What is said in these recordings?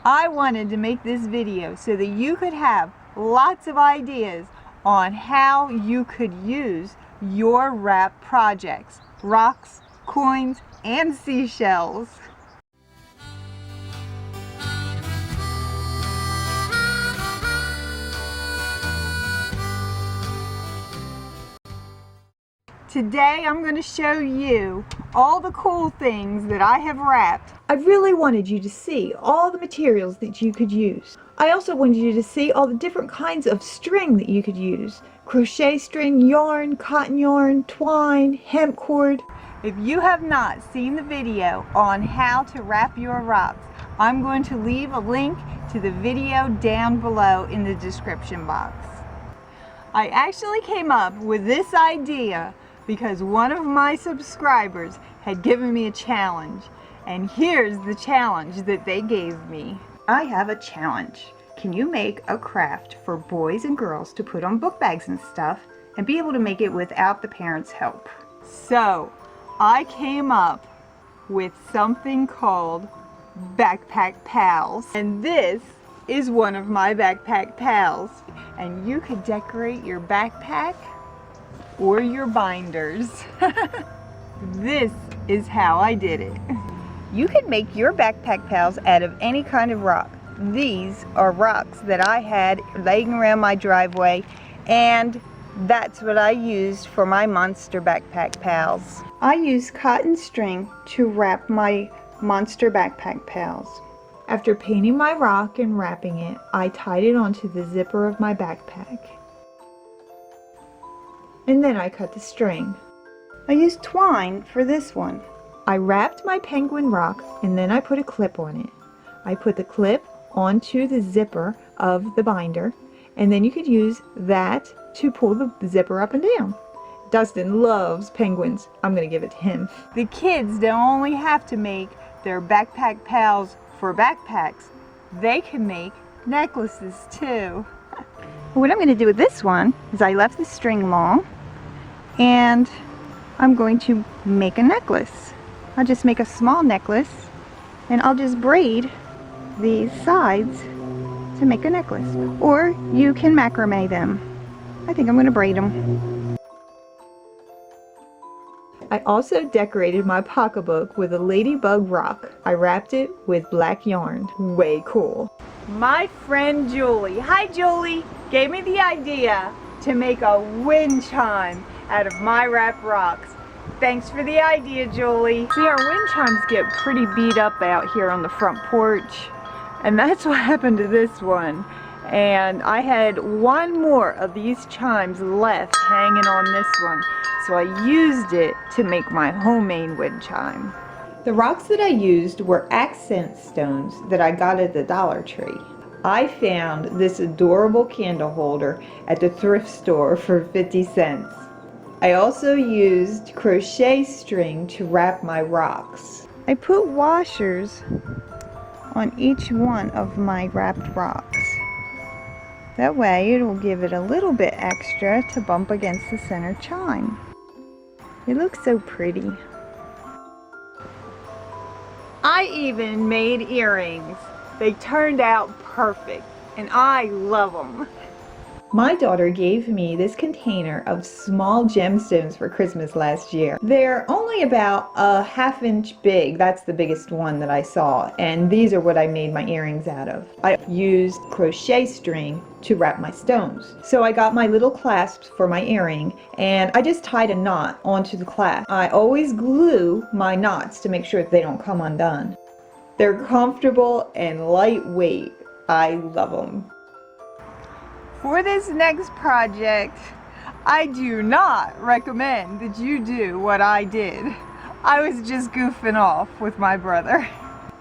I wanted to make this video so that you could have lots of ideas on how you could use your wrap projects, rocks, coins, and seashells. Today I'm going to show you all the cool things that I have wrapped. I really wanted you to see all the materials that you could use. I also wanted you to see all the different kinds of string that you could use. Crochet string, yarn, cotton yarn, twine, hemp cord. If you have not seen the video on how to wrap your rocks, I'm going to leave a link to the video down below in the description box. I actually came up with this idea because one of my subscribers had given me a challenge, and here's the challenge that they gave me. I have a challenge. Can you make a craft for boys and girls to put on book bags and stuff and be able to make it without the parents' help? So I came up with something called Backpack Pals, and this is one of my Backpack Pals, and you could decorate your backpack or your binders. This is how I did it. You can make your Backpack Pals out of any kind of rock. These are rocks that I had laying around my driveway, and that's what I used for my monster Backpack Pals. I used cotton string to wrap my monster Backpack Pals. After painting my rock and wrapping it, I tied it onto the zipper of my backpack. And then I cut the string. I used twine for this one. I wrapped my penguin rock and then I put a clip on it. I put the clip onto the zipper of the binder, and then you could use that to pull the zipper up and down. Dustin loves penguins. I'm going to give it to him. The kids don't only have to make their Backpack Pals for backpacks, they can make necklaces too. What I'm going to do with this one is I left the string long, and I'm going to make a necklace. I'll just make a small necklace, and I'll just braid these sides to make a necklace. Or you can macrame them. I think I'm going to braid them. I also decorated my pocketbook with a ladybug rock. I wrapped it with black yarn. Way cool. My friend Julie, hi Julie, gave me the idea to make a wind chime out of my wrap rocks. Thanks for the idea, Julie. See, our wind chimes get pretty beat up out here on the front porch, and that's what happened to this one. And I had one more of these chimes left hanging on this one, so I used it to make my homemade wind chime. The rocks that I used were accent stones that I got at the Dollar Tree. I found this adorable candle holder at the thrift store for 50 cents. I also used crochet string to wrap my rocks. I put washers on each one of my wrapped rocks. That way it will give it a little bit extra to bump against the center chime. It looks so pretty. I even made earrings. They turned out perfect, and I love them. My daughter gave me this container of small gemstones for Christmas last year. They're only about a ½ inch big. That's the biggest one that I saw, and these are what I made my earrings out of. I used crochet string to wrap my stones. So I got my little clasps for my earring, and I just tied a knot onto the clasp. I always glue my knots to make sure that they don't come undone. They're comfortable and lightweight. I love them. For this next project, I do not recommend that you do what I did. I was just goofing off with my brother.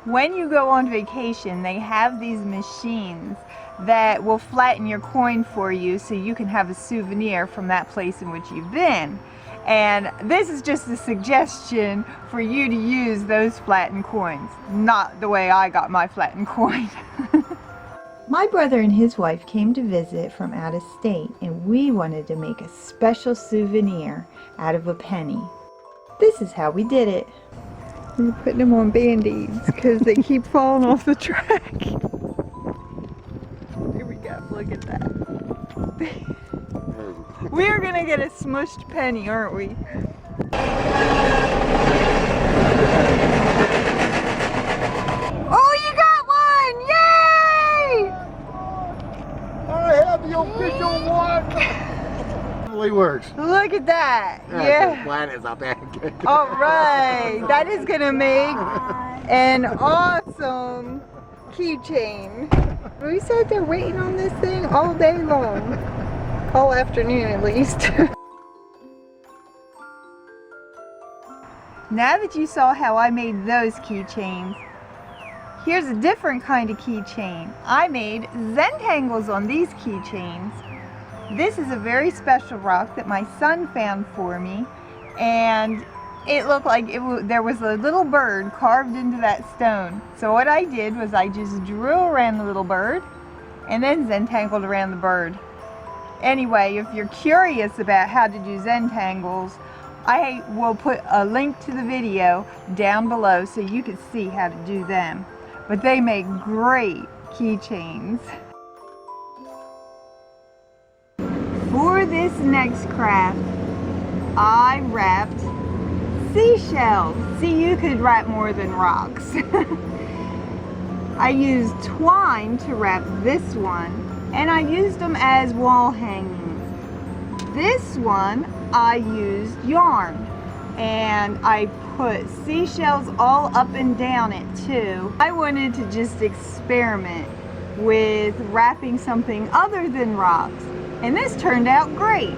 When you go on vacation, they have these machines that will flatten your coin for you so you can have a souvenir from that place in which you've been. And this is just a suggestion for you to use those flattened coins, not the way I got my flattened coin. My brother and his wife came to visit from out of state, and we wanted to make a special souvenir out of a penny. This is how we did it. We're putting them on band-aids because they keep falling off the track. look at that. We're gonna get a smushed penny, aren't we? Oh, you got one! Yay! I have the official one! It works. Look at that. Yeah. Planets up there. All right. That is gonna make an awesome keychain. We sat there waiting on this thing all day long. All afternoon at least. Now that you saw how I made those keychains, here's a different kind of keychain. I made Zentangles on these keychains. This is a very special rock that my son found for me, and it looked like there was a little bird carved into that stone. So what I did was I just drew around the little bird and then Zentangled around the bird. Anyway, if you're curious about how to do Zentangles, I will put a link to the video down below so you can see how to do them. But they make great keychains. For this next craft, I wrapped seashells. See, you could wrap more than rocks. I used twine to wrap this one, and I used them as wall hangings. This one, I used yarn, and I put seashells all up and down it too. I wanted to just experiment with wrapping something other than rocks, and this turned out great.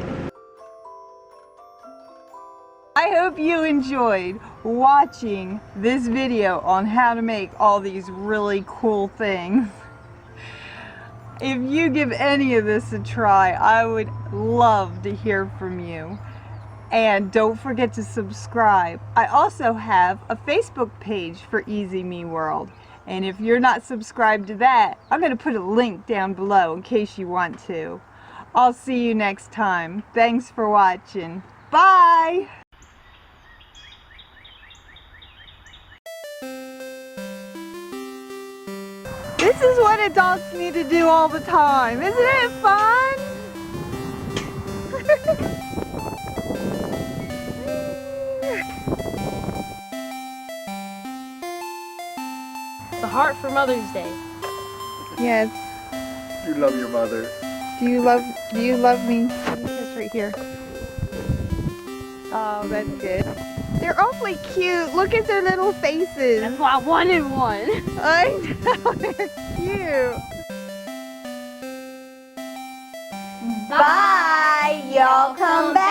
I hope you enjoyed watching this video on how to make all these really cool things. If you give any of this a try, I would love to hear from you. And don't forget to subscribe. I also have a Facebook page for Easy Me World. And if you're not subscribed to that, I'm going to put a link down below in case you want to. I'll see you next time. Thanks for watching. Bye! This is what adults need to do all the time. Isn't it fun? It's a heart for Mother's Day. Yes. You love your mother. Do you love me? This right here. Oh, that's good. They're awfully cute. Look at their little faces. That's why I wanted one. I know, they're cute. Bye. Y'all come back.